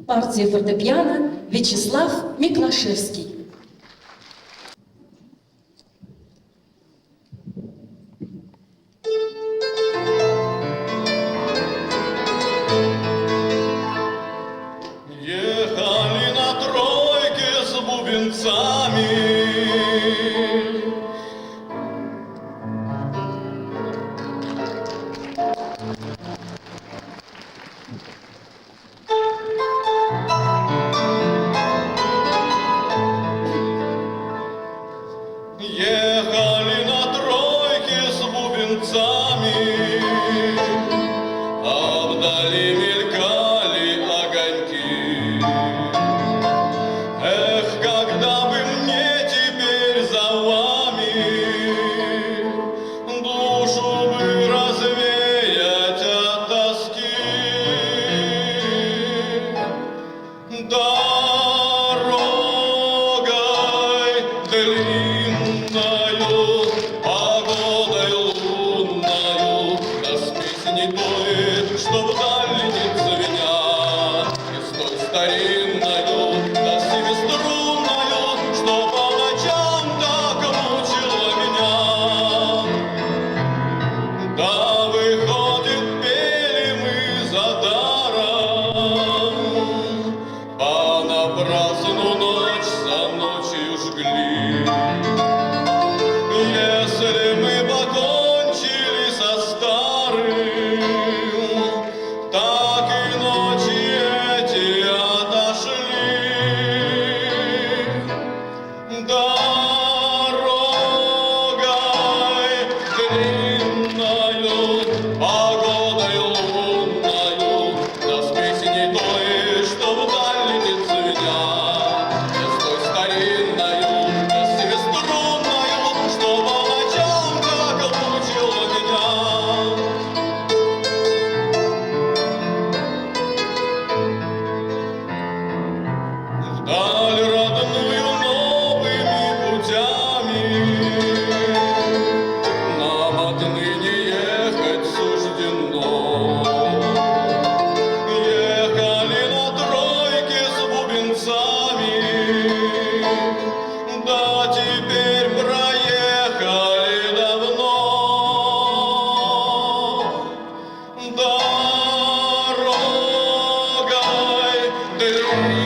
партия фортепиано Вячеслав Миклашевский. Ехали на тройке с бубенцами, ехали на тройке с бубенцами, а вдали мелькали огоньки. Эх, когда бы мне теперь за вами душу бы развеять от тоски. Дорогой длинною, погодой лунною, да с песней той, что вдали не звенят, и с той старинною, да семиструнною, что по ночам так мучила меня. Да, выходит, пели мы за даром, понапрасну ночь за ночью жгли. Если мы покончили со старым, так и ночи эти отошли. Дорогой длинною, погодой лунною, да с песней той, что вдали не звенят, и с той старинною, да с семиструнною, что по ночам так мучила меня. Вдаль родную новыми путями нам отныне ехать суждено. Ехали на тройке с бубенцами, да теперь проехали давно. Дорогой длинною,